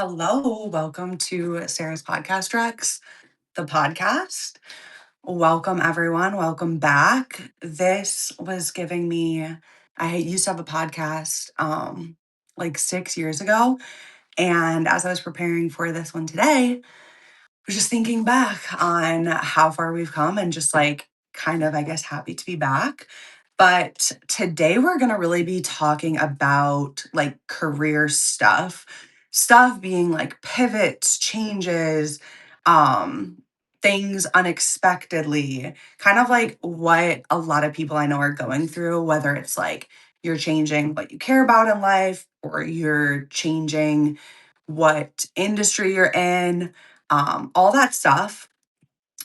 Hello, welcome to Sarah's Podcast Rex, the podcast. Welcome, everyone. Welcome back. This was giving me, I used to have a podcast like 6 years ago. And as I was preparing for this one today, was just thinking back on how far we've come and just like kind of, I guess, happy to be back. But today we're going to really be talking about like career stuff being like pivots, changes, um, things unexpectedly, kind of like what a lot of people I know are going through, whether it's like you're changing what you care about in life or you're changing what industry you're in, all that stuff.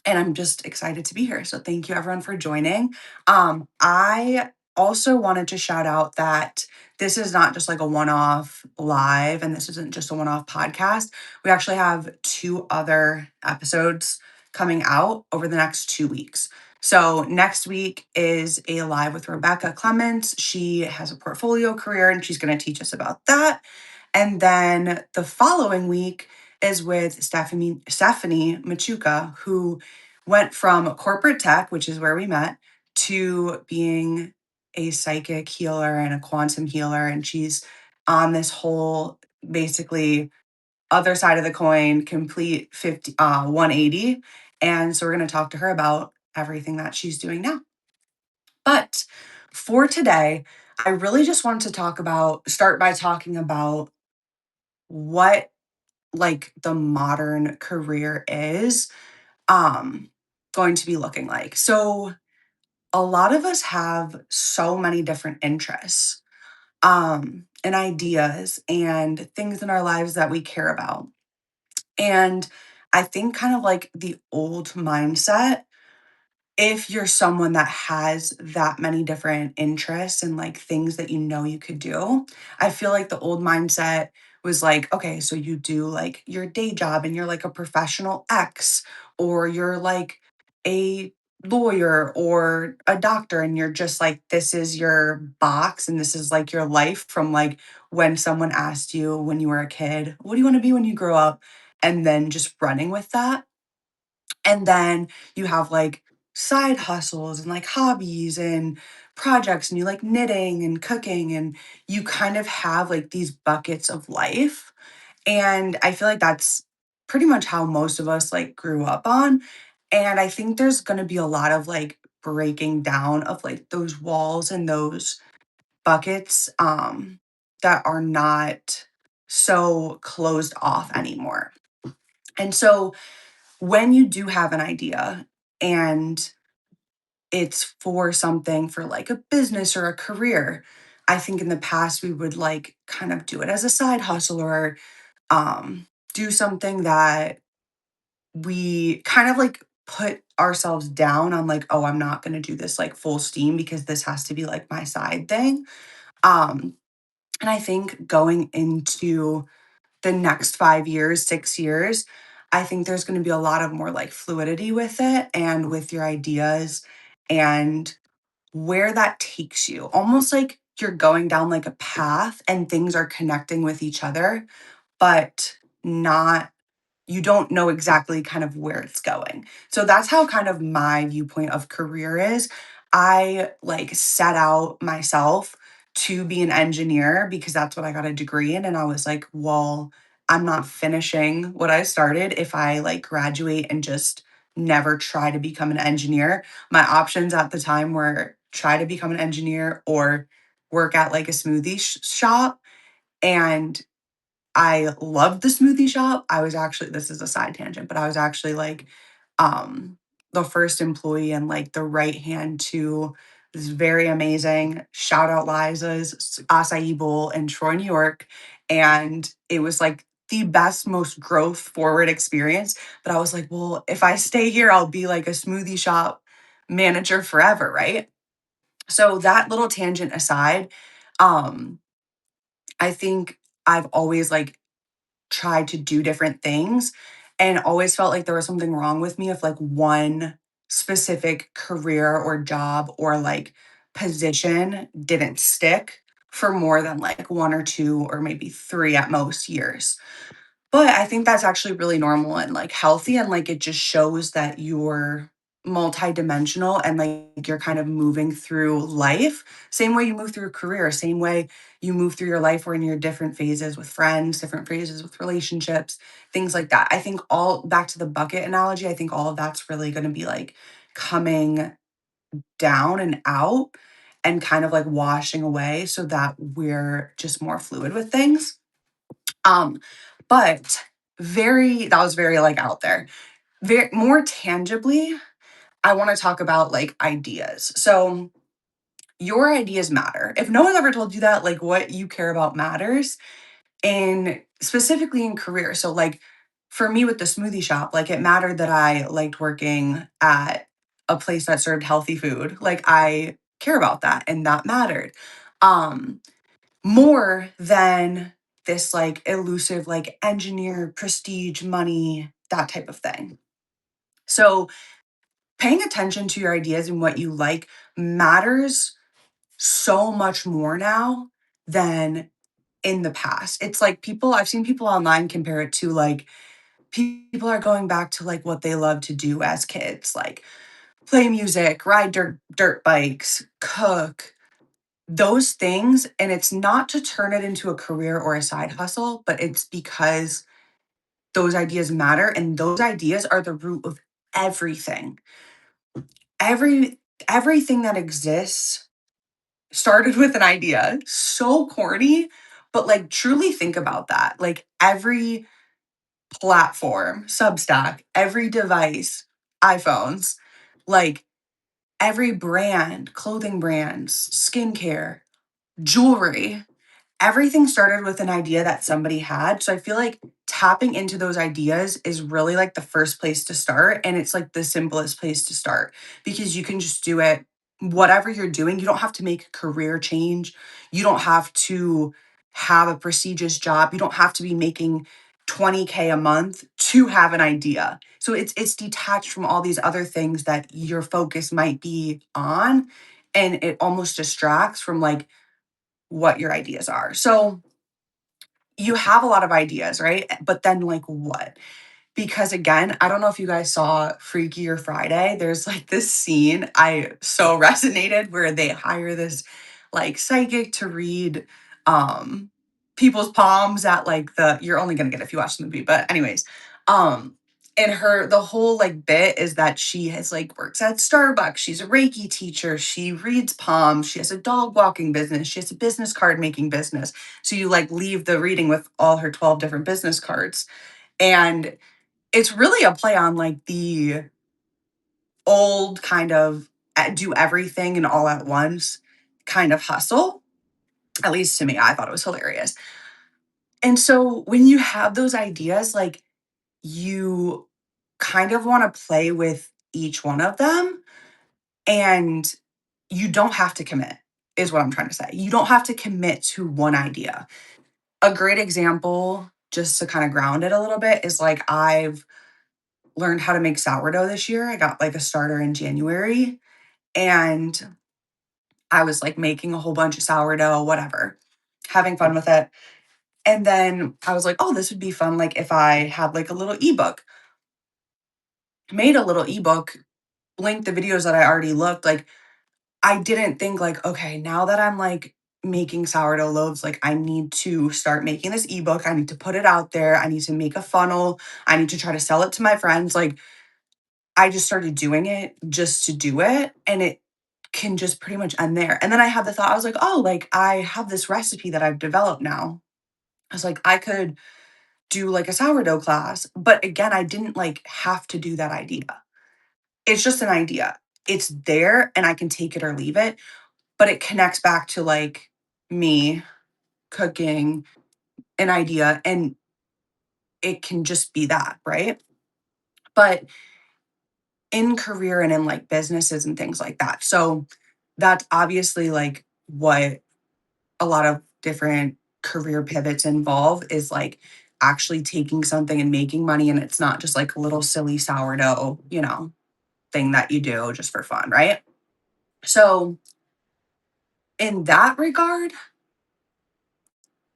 And I'm just excited to be here. So thank you everyone for joining. I also wanted to shout out that this is not just like a one-off live and this isn't just a one-off podcast. We actually have two other episodes coming out over the next 2 weeks. So next week is a live with Rebecca Clements. She has a portfolio career and she's going to teach us about that. And then the following week is with Stephanie Machuca, who went from corporate tech, which is where we met, to being a psychic healer and a quantum healer. And she's on this whole basically other side of the coin, complete 180. And so we're going to talk to her about everything that she's doing now. But for today, I really just want to start by talking about what like the modern career is um going to be looking like. So a lot of us have so many different interests and ideas and things in our lives that we care about. And I think kind of like the old mindset, if you're someone that has that many different interests and like things that you know you could do, I feel like the old mindset was like, okay, so you do like your day job and you're like a professional X, or you're like a lawyer or a doctor, and you're just like, this is your box and this is like your life from like when someone asked you when you were a kid, what do you want to be when you grow up? And then just running with that. And then you have like side hustles and like hobbies and projects, and you like knitting and cooking, and you kind of have like these buckets of life. And I feel like that's pretty much how most of us like grew up on. And I think there's going to be a lot of like breaking down of like those walls and those buckets that are not so closed off anymore. And so when you do have an idea and it's for something for like a business or a career, I think in the past we would like kind of do it as a side hustle or do something that we kind of like put ourselves down on, like, oh, I'm not going to do this like full steam because this has to be like my side thing. Um, and I think going into the next 5 years, 6 years, I think there's going to be a lot of more like fluidity with it and with your ideas and where that takes you. Almost like you're going down like a path and things are connecting with each other, but not, you don't know exactly kind of where it's going. So that's how kind of my viewpoint of career is. I like set out myself to be an engineer because that's what I got a degree in. And I was like, well, I'm not finishing what I started if I like graduate and just never try to become an engineer. My options at the time were try to become an engineer or work at like a smoothie shop. And I loved the smoothie shop. I was actually, this is a side tangent, but I was actually like um the first employee and like the right hand to this very amazing, shout out Liza's acai bowl in Troy, New York. And it was like the best, most growth forward experience. But I was like, well, if I stay here, I'll be like a smoothie shop manager forever, right? So that little tangent aside, um, I think I've always like tried to do different things and always felt like there was something wrong with me if like one specific career or job or like position didn't stick for more than like 1 or 2 or maybe 3 at most years. But I think that's actually really normal and, like, healthy, and, like, it just shows that you're multidimensional and, like, you're kind of moving through life, same way you move through a career, same way you move through your life where in your different phases with friends, different phases with relationships, things like that. I think all back to the bucket analogy, I think all of that's really gonna be, like, coming down and out and kind of, like, washing away so that we're just more fluid with things. Um, but very that was very, like, out there. Very more tangibly, I wanna talk about, like, ideas. So, your ideas matter. If no one ever told you that, like, what you care about matters, and specifically in career. So, like, for me with the smoothie shop, like, it mattered that I liked working at a place that served healthy food. Like, I care about that, and that mattered. Um More than this, like, elusive, like, engineer, prestige, money, that type of thing. So, paying attention to your ideas and what you like matters so much more now than in the past. It's like I've seen people online compare it to, like, people are going back to, like, what they love to do as kids, like, play music, ride dirt bikes, cook, those things, and it's not to turn it into a career or a side hustle, but it's because those ideas matter, and those ideas are the root of everything. Every everything that exists started with an idea. So corny, but, like, truly think about that. Like, every platform, Substack, every device, iPhones, like, every brand, clothing brands, skincare, jewelry, everything started with an idea that somebody had. So I feel like tapping into those ideas is really, like, the first place to start, and it's, like, the simplest place to start because you can just do it whatever you're doing. You don't have to make a career change. You don't have to have a prestigious job. You don't have to be making 20K a month to have an idea. So it's detached from all these other things that your focus might be on, and it almost distracts from, like, what your ideas are. So you have a lot of ideas, right? But then, like, what? Because again, I don't know if you guys saw Freaky or Friday. There's, like, this scene I so resonated where they hire this, like, psychic to read people's palms at, like, the you're only gonna get it if you watch the movie. But anyways, um and the whole, like, bit is that she has, like, works at Starbucks. She's a Reiki teacher. She reads palms. She has a dog walking business. She has a business card making business. So you, like, leave the reading with all her 12 different business cards. And it's really a play on, like, the old kind of do everything and all at once kind of hustle. At least to me, I thought it was hilarious. And so when you have those ideas, like, you kind of want to play with each one of them, and you don't have to commit, is what I'm trying to say. You don't have to commit to one idea. A great example, just to kind of ground it a little bit, is like I've learned how to make sourdough this year. I got, like, a starter in January, and I was, like, making a whole bunch of sourdough, whatever, having fun with it. And then I was like, "Oh, this would be fun, like, if I had, like, a little ebook." Made a little ebook, linked the videos that I already looked, like, I didn't think, like, "Okay, now that I'm, like, making sourdough loaves, like, I need to start making this ebook. I need to put it out there. I need to make a funnel. I need to try to sell it to my friends." Like, I just started doing it just to do it, and it can just pretty much end there. And then I had the thought, I was like, "Oh, like, I have this recipe that I've developed now." I was like, "I could do, like, a sourdough class." But again, I didn't, like, have to do that idea. It's just an idea. It's there, and I can take it or leave it, but it connects back to, like, me cooking, an idea, and it can just be that, right? But in career and in, like, businesses and things like that. So that's obviously, like, what a lot of different career pivots involve is, like, actually taking something and making money, and it's not just, like, a little silly sourdough, thing that you do just for fun, right? So, in that regard,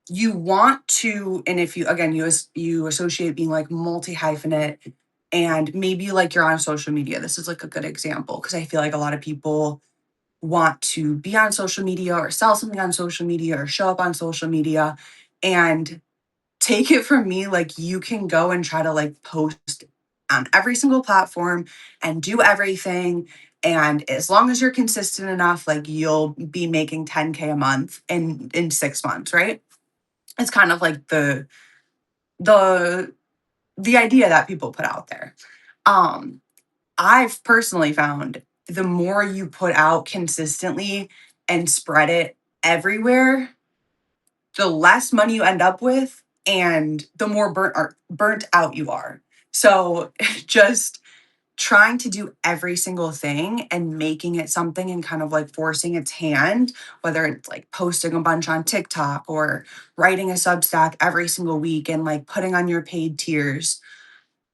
you want to, and if you, again, you associate being like multi hyphenate, and maybe like you're on social media. This is like a good example because I feel like a lot of people want to be on social media or sell something on social media or show up on social media. And take it from me, like you can go and try to like post on every single platform and do everything. And as long as you're consistent enough, like you'll be making 10K a month in 6 months, right? It's kind of like the the idea that people put out there. Um, I've personally found the more you put out consistently and spread it everywhere, the less money you end up with and the more burnt out you are. So just trying to do every single thing and making it something and kind of like forcing its hand, whether it's like posting a bunch on TikTok or writing a Substack every single week and like putting on your paid tiers.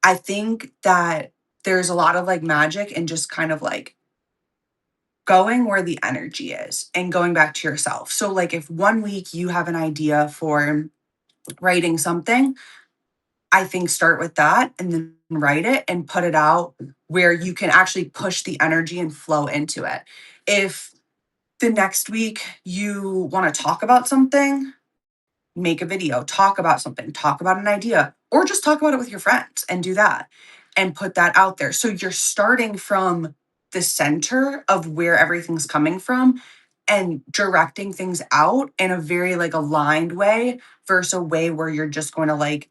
I think that there's a lot of like magic in just kind of like going where the energy is and going back to yourself. So, like, if one week you have an idea for writing something, I think start with that and then write it and put it out where you can actually push the energy and flow into it. If the next week you want to talk about something, make a video, talk about something, talk about an idea, or just talk about it with your friends and do that and put that out there. So you're starting from the center of where everything's coming from and directing things out in a very like aligned way versus a way where you're just going to like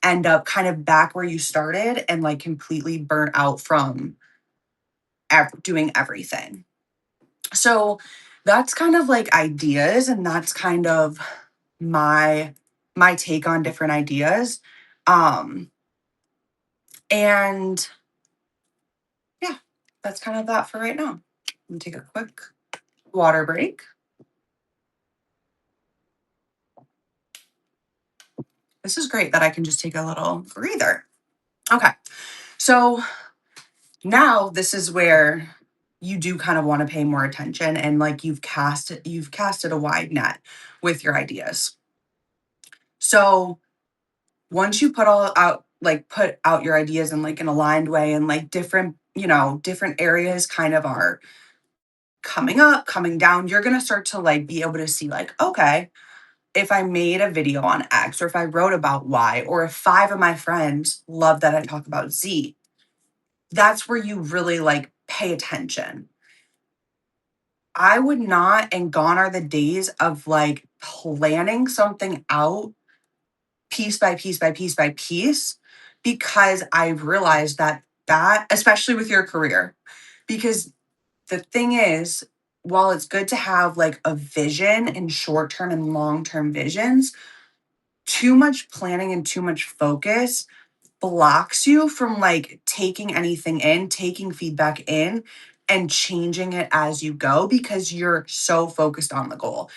end up kind of back where you started and like completely burnt out from doing everything. So that's kind of like ideas, and that's kind of my my take on different ideas. Um and yeah, that's kind of that for right now. Let me take a quick water break. This is great that I can just take a little breather. Okay. So now this is where you do kind of want to pay more attention and like you've casted a wide net with your ideas. So once you put out your ideas in like an aligned way and like different, different areas kind of are coming up, coming down, you're going to start to like be able to see like, okay, if I made a video on X or if I wrote about Y or if five of my friends love that I talk about Z, that's where you really like pay attention. I would not, and gone are the days of like planning something out piece by piece by piece by piece, because I've realized that especially with your career, because the thing is, while it's good to have like a vision and short-term and long-term visions, too much planning and too much focus blocks you from like taking anything in, taking feedback in and changing it as you go because you're so focused on the goal.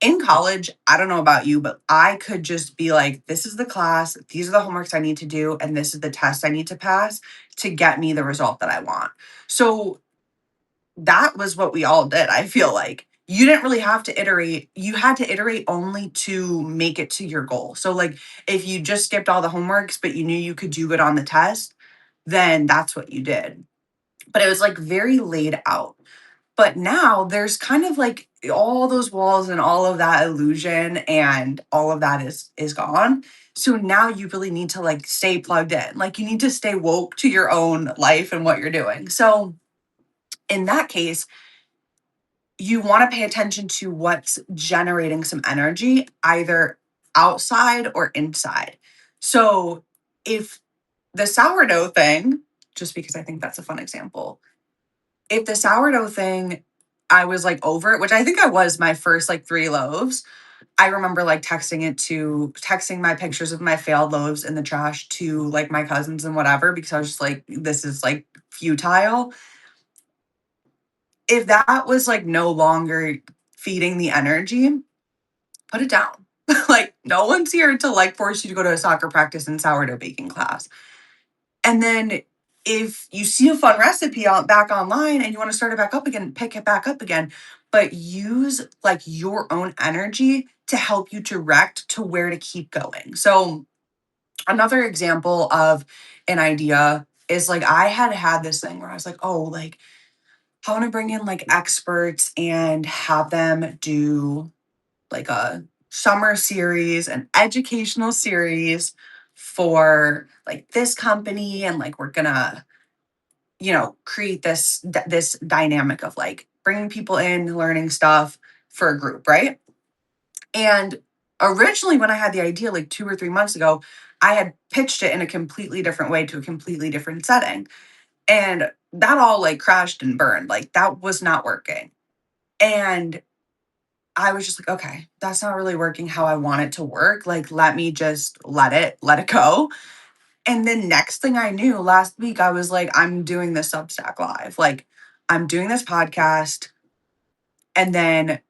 In college, I don't know about you, but I could just be like, this is the class, these are the homeworks I need to do, and this is the test I need to pass to get me the result that I want. So that was what we all did. I feel like you didn't really have to iterate. You had to iterate only to make it to your goal. So, like, if you just skipped all the homeworks, but you knew you could do good on the test, then that's what you did. But it was like very laid out. But now there's kind of like all those walls and all of that illusion and all of that is gone. So now you really need to like stay plugged in. Like you need to stay woke to your own life and what you're doing. So in that case, you want to pay attention to what's generating some energy, either outside or inside. So if the sourdough thing, just because I think that's a fun example, if the sourdough thing, I was like over it, which I think I was my first like 3 loaves. I remember like texting my pictures of my failed loaves in the trash to like my cousins and whatever, because I was just like, this is like futile. If that was like no longer feeding the energy, put it down. Like no one's here to like force you to go to a soccer practice and sourdough baking class. And then if you see a fun recipe back online and you want to start it back up again, pick it back up again. but use like your own energy to help you direct to where to keep going. So, another example of an idea is like I had this thing where I was like, oh, like I want to bring in like experts and have them do like a summer series, an educational series for like this company. And like we're gonna, create this dynamic of like bringing people in, learning stuff for a group, right? And originally, when I had the idea like 2 or 3 months ago, I had pitched it in a completely different way to a completely different setting. And that all like crashed and burned. Like that was not working. And I was just like, okay, that's not really working how I want it to work. Like, let me just let it go. And then next thing I knew, last week, I was like, I'm doing this Substack live. Like, I'm doing this podcast. And then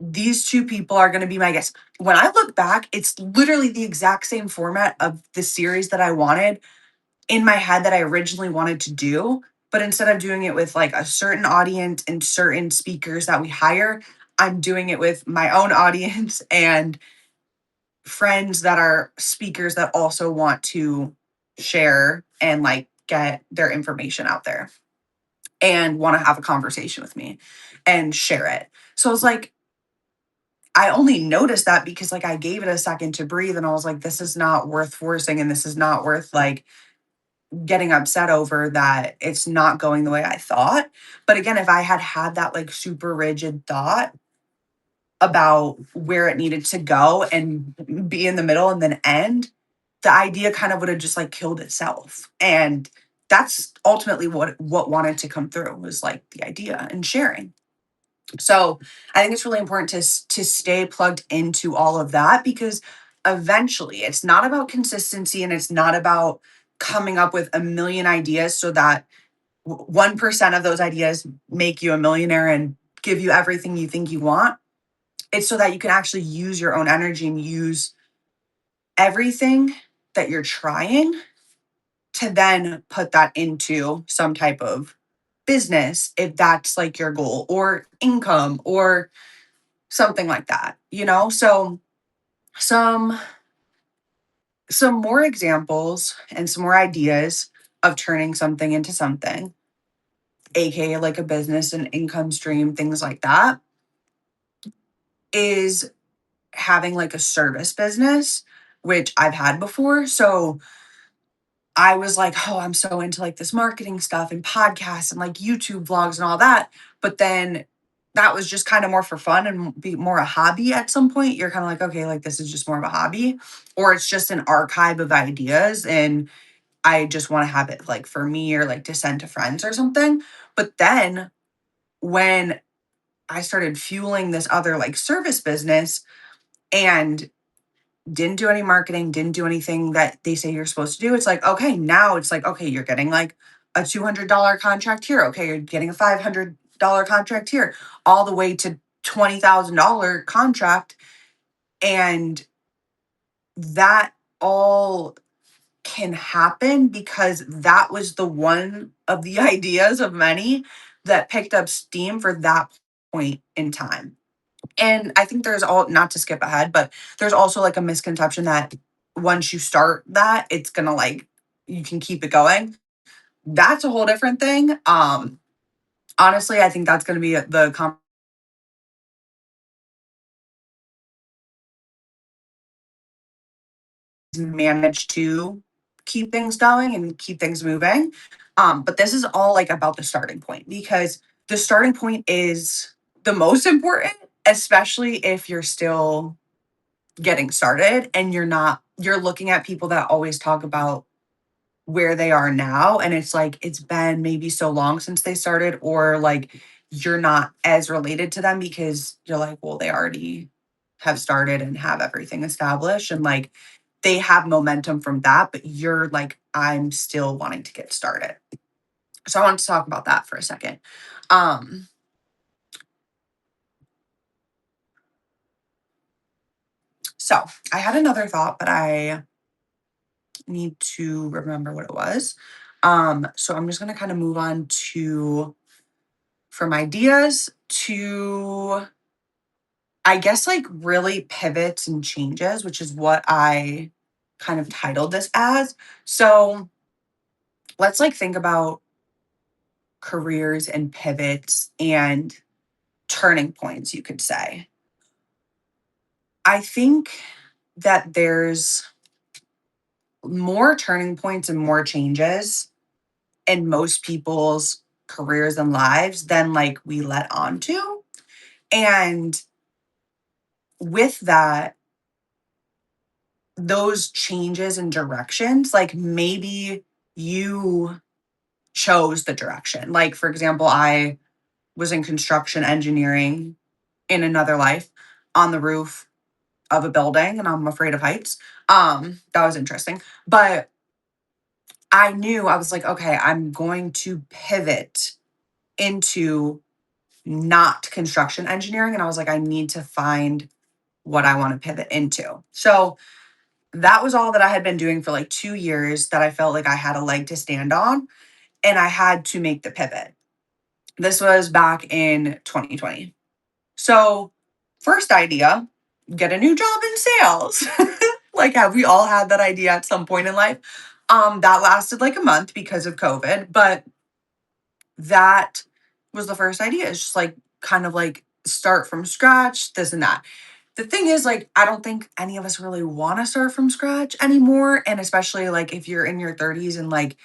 these two people are going to be my guests. When I look back, it's literally the exact same format of the series that I wanted in my head that I originally wanted to do. But instead of doing it with like a certain audience and certain speakers that we hire, I'm doing it with my own audience and friends that are speakers that also want to share and like get their information out there and want to have a conversation with me and share it. So it's like, I only noticed that because like I gave it a second to breathe and I was like, this is not worth forcing and this is not worth like getting upset over that it's not going the way I thought. But again, if I had had that like super rigid thought about where it needed to go and be in the middle and then end, the idea kind of would have just like killed itself. And that's ultimately what wanted to come through was like the idea and sharing. So I think it's really important to stay plugged into all of that because eventually it's not about consistency and it's not about coming up with a million ideas so that 1% of those ideas make you a millionaire and give you everything you think you want. It's so that you can actually use your own energy and use everything that you're trying to then put that into some type of business if that's like your goal or income or something like that, So some some more examples and some more ideas of turning something into something, aka like a business, an income stream, things like that, is having like a service business, which I've had before. So I was like, oh, I'm so into like this marketing stuff and podcasts and like YouTube vlogs and all that. But then that was just kind of more for fun and be more a hobby at some point. You're kind of like, okay, like this is just more of a hobby, or it's just an archive of ideas. And I just want to have it like for me or like to send to friends or something. But then when I started fueling this other like service business and didn't do any marketing, didn't do anything that they say you're supposed to do. It's like, okay, now it's like, okay, you're getting like a $200 contract here. Okay, you're getting a $500 contract here, all the way to $20,000 contract. And that all can happen because that was the one of the ideas of many that picked up steam for that point in time. And I think there's all not to skip ahead, but there's also like a misconception that once you start that, it's gonna like you can keep it going. That's a whole different thing. Honestly, I think that's gonna be the manage to keep things going and keep things moving. But this is all like about the starting point because the starting point is the most important, especially if you're still getting started and you're looking at people that always talk about where they are now and it's like it's been maybe so long since they started or like you're not as related to them because you're like, well, they already have started and have everything established and like they have momentum from that, but you're like, I'm still wanting to get started. So I want to talk about that for a second. um so I had another thought, but I need to remember what it was. So I'm just going to kind of move on to from ideas to, I guess, like really pivots and changes, which is what I kind of titled this as. So let's like think about careers and pivots and turning points, you could say. I think that there's more turning points and more changes in most people's careers and lives than like we let on to. And with that, those changes in directions, like maybe you chose the direction. Like, for example, I was in construction engineering in another life on the roof of a building, and I'm afraid of heights. That was interesting. But I knew I was like, okay, I'm going to pivot into not construction engineering. And I was like, I need to find what I want to pivot into. So that was all that I had been doing for like 2 years that I felt like I had a leg to stand on. And I had to make the pivot. This was back in 2020. So, first idea, get a new job in sales. Like, have we all had that idea at some point in life? That lasted like a month because of COVID, but that was the first idea. It's just like kind of like start from scratch, this and that. The thing is, like, I don't think any of us really want to start from scratch anymore. And especially like if you're in your 30s and like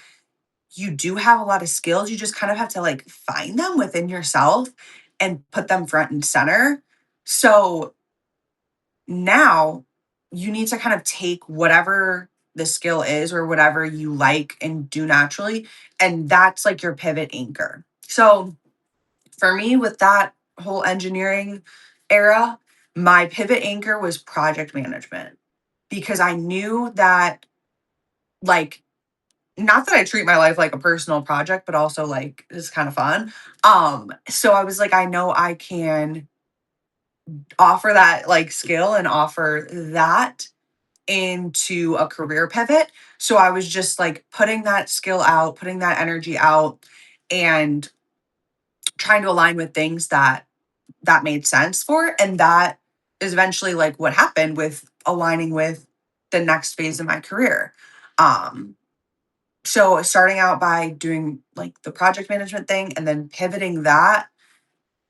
you do have a lot of skills, you just kind of have to like find them within yourself and put them front and center. So now you need to kind of take whatever the skill is or whatever you like and do naturally, and that's like your pivot anchor. So for me, with that whole engineering era, my pivot anchor was project management because I knew that, like, not that I treat my life like a personal project, but also like it's kind of fun. So I was like, I know I can offer that like skill and offer that into a career pivot. So I was just like putting that skill out, putting that energy out, and trying to align with things that made sense for. And that is eventually like what happened with aligning with the next phase of my career. Um, so starting out by doing like the project management thing and then pivoting that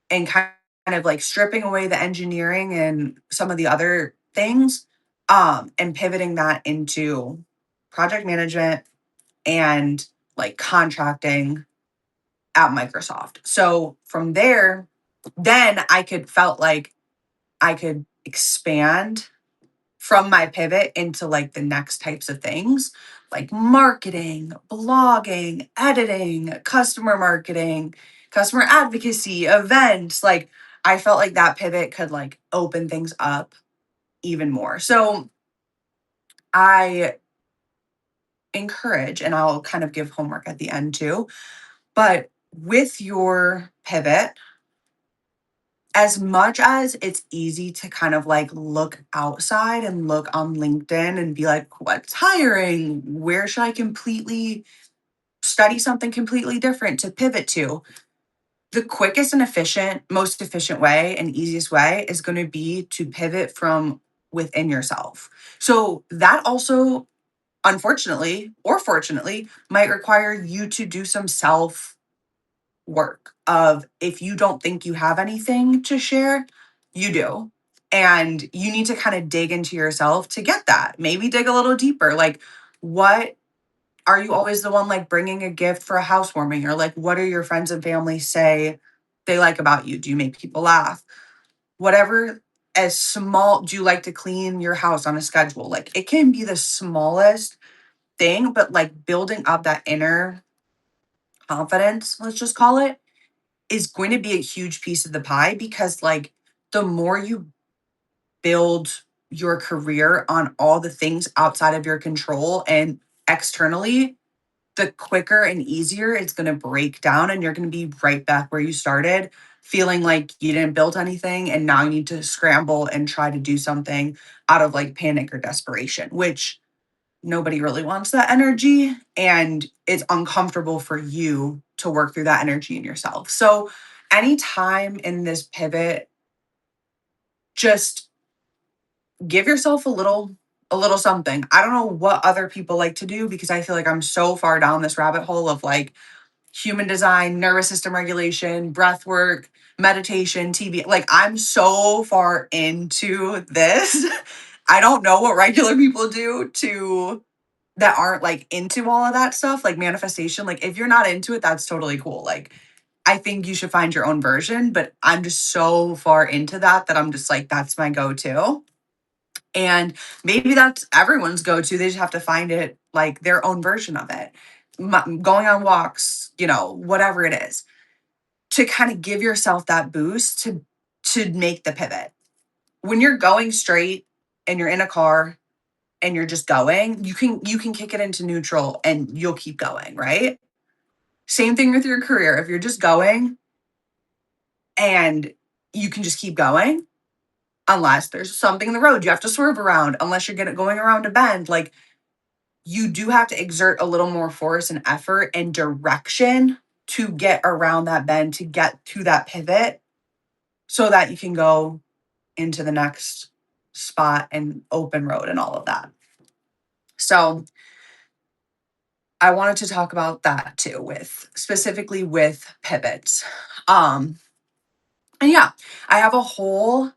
and kind of like stripping away the engineering and some of the other things, and pivoting that into project management and like contracting at Microsoft. So from there, then I could felt like I could expand from my pivot into like the next types of things like marketing, blogging, editing, customer marketing, customer advocacy, events. Like I felt like that pivot could like open things up even more. So I encourage, and I'll kind of give homework at the end too, but with your pivot, as much as it's easy to kind of like look outside and look on LinkedIn and be like, what's hiring? Where should I completely study something completely different to pivot to? The quickest and most efficient way and easiest way is going to be to pivot from within yourself. So that also, unfortunately or fortunately, might require you to do some self work of if you don't think you have anything to share, you do. And you need to kind of dig into yourself to get that. Maybe dig a little deeper. Like, what are you always the one like bringing a gift for a housewarming? Or like, what do your friends and family say they like about you? Do you make people laugh? Whatever, as small, do you like to clean your house on a schedule? Like, it can be the smallest thing, but like building up that inner confidence, let's just call it, is going to be a huge piece of the pie because like the more you build your career on all the things outside of your control and externally, the quicker and easier it's going to break down and you're going to be right back where you started, feeling like you didn't build anything and now you need to scramble and try to do something out of like panic or desperation, which nobody really wants that energy, and it's uncomfortable for you to work through that energy in yourself. So anytime in this pivot, just give yourself a little something. I don't know what other people like to do because I feel like I'm so far down this rabbit hole of like human design, nervous system regulation, breath work, meditation, TV. Like I'm so far into this. I don't know what regular people do to that aren't like into all of that stuff, like manifestation. Like if you're not into it, that's totally cool. Like I think you should find your own version, but I'm just so far into that I'm just like, that's my go-to. And maybe that's everyone's go-to. They just have to find it like their own version of it. Going on walks, whatever it is, to kind of give yourself that boost to make the pivot. When you're going straight and you're in a car and you're just going, you can kick it into neutral and you'll keep going, right? Same thing with your career. If you're just going and you can just keep going, unless there's something in the road you have to swerve around, unless you're going around a bend, like you do have to exert a little more force and effort and direction to get around that bend, to get to that pivot so that you can go into the next spot and open road and all of that. So I wanted to talk about that too, with specifically with pivots. Um, and yeah, I have a whole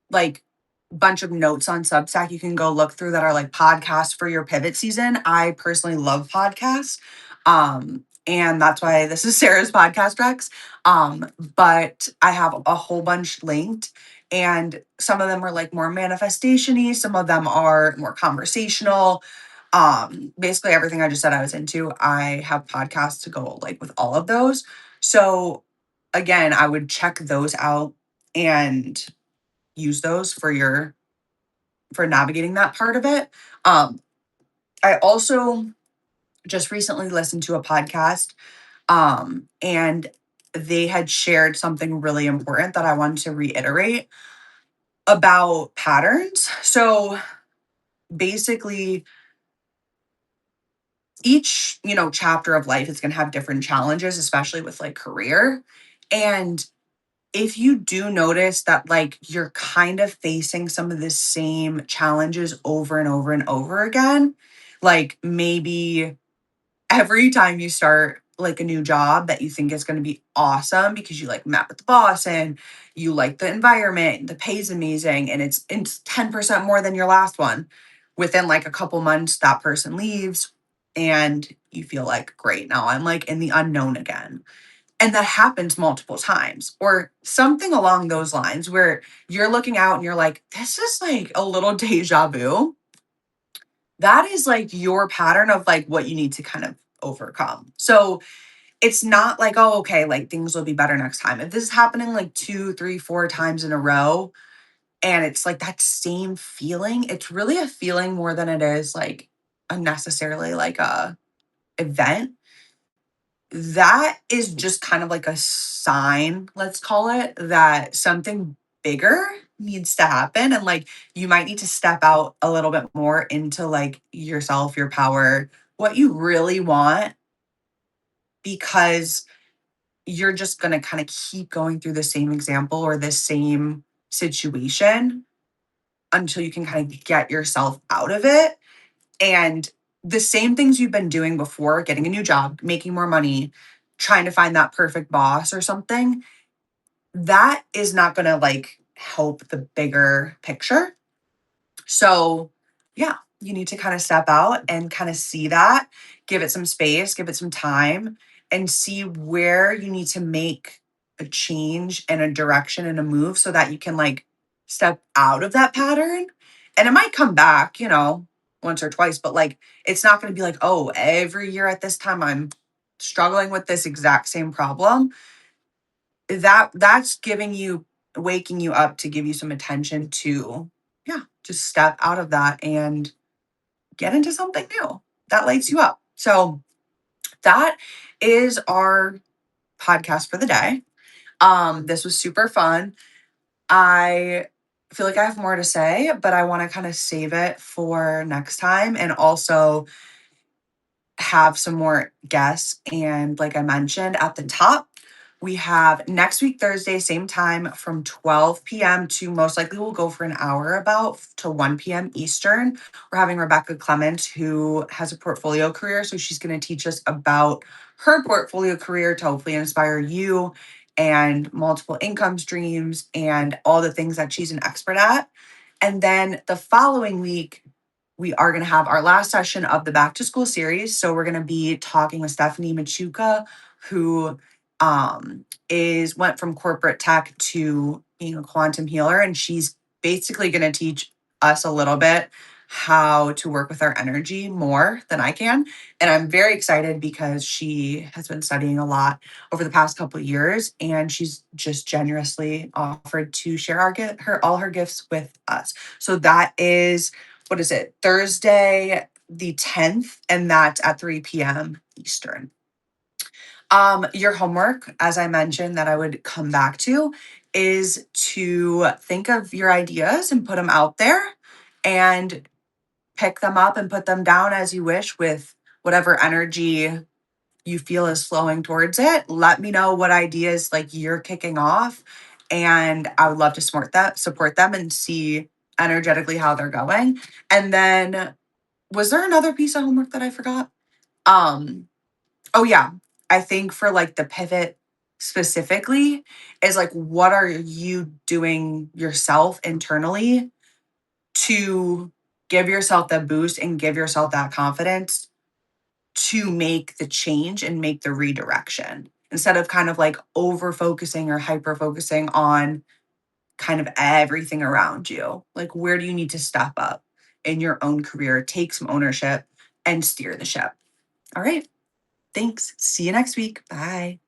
like bunch of notes on Substack you can go look through that are like podcasts for your pivot season. I personally love podcasts. And that's why this is Sarah's podcast Rex. But I have a whole bunch linked, and some of them are like more manifestation-y, some of them are more conversational. Basically everything I just said I was into, I have podcasts to go like with all of those. So again, I would check those out and use those for navigating that part of it. Um, I also just recently listened to a podcast, and they had shared something really important that I wanted to reiterate about patterns. So basically, each chapter of life is going to have different challenges, especially with like career. And if you do notice that like you're kind of facing some of the same challenges over and over and over again, like maybe every time you start like a new job that you think is going to be awesome because you like met with the boss and you like the environment, the pay's amazing, and it's 10% more than your last one. Within like a couple months, that person leaves and you feel like, great, now I'm like in the unknown again. And that happens multiple times, or something along those lines where you're looking out and you're like, this is like a little deja vu. That is like your pattern of like what you need to kind of overcome. So it's not like, oh, okay, like things will be better next time. If this is happening like two, three, four times in a row, and it's like that same feeling, it's really a feeling more than it is like unnecessarily like a event. That is just kind of like a sign, let's call it, that something bigger needs to happen. And like you might need to step out a little bit more into like yourself, your power, what you really want, because you're just going to kind of keep going through the same example or the same situation until you can kind of get yourself out of it. And the same things you've been doing before, getting a new job, making more money, trying to find that perfect boss or something, that is not going to like help the bigger picture. So, yeah, you need to kind of step out and kind of see that, give it some space, give it some time, and see where you need to make a change and a direction and a move so that you can like step out of that pattern. And it might come back, once or twice, but like it's not going to be like, oh, every year at this time I'm struggling with this exact same problem. That's giving you waking you up to give you some attention to, yeah, just step out of that and get into something new that lights you up. So that is our podcast for the day. This was super fun. I feel like I have more to say, but I want to kind of save it for next time and also have some more guests. And like I mentioned at the top, We have next week, Thursday, same time from 12 p.m. to most likely we'll go for an hour about to 1 p.m. Eastern. We're having Rebecca Clement, who has a portfolio career. So she's going to teach us about her portfolio career to hopefully inspire you and multiple income streams and all the things that she's an expert at. And then the following week, we are going to have our last session of the back to school series. So we're going to be talking with Stephanie Machuca, who is went from corporate tech to being a quantum healer, and she's basically going to teach us a little bit how to work with our energy more than I can. And I'm very excited because she has been studying a lot over the past couple of years, and she's just generously offered to share her all her gifts with us. So that is, what is it, Thursday the 10th, and that's at 3 p.m. Eastern. Your homework, as I mentioned, that I would come back to is to think of your ideas and put them out there and pick them up and put them down as you wish with whatever energy you feel is flowing towards it. Let me know what ideas like you're kicking off. And I would love to support them and see energetically how they're going. And then was there another piece of homework that I forgot? Um, Oh yeah. I think for like the pivot specifically is like what are you doing yourself internally to give yourself that boost and give yourself that confidence to make the change and make the redirection instead of kind of like over focusing or hyper focusing on kind of everything around you. Like where do you need to step up in your own career, take some ownership and steer the ship. All right. Thanks. See you next week. Bye.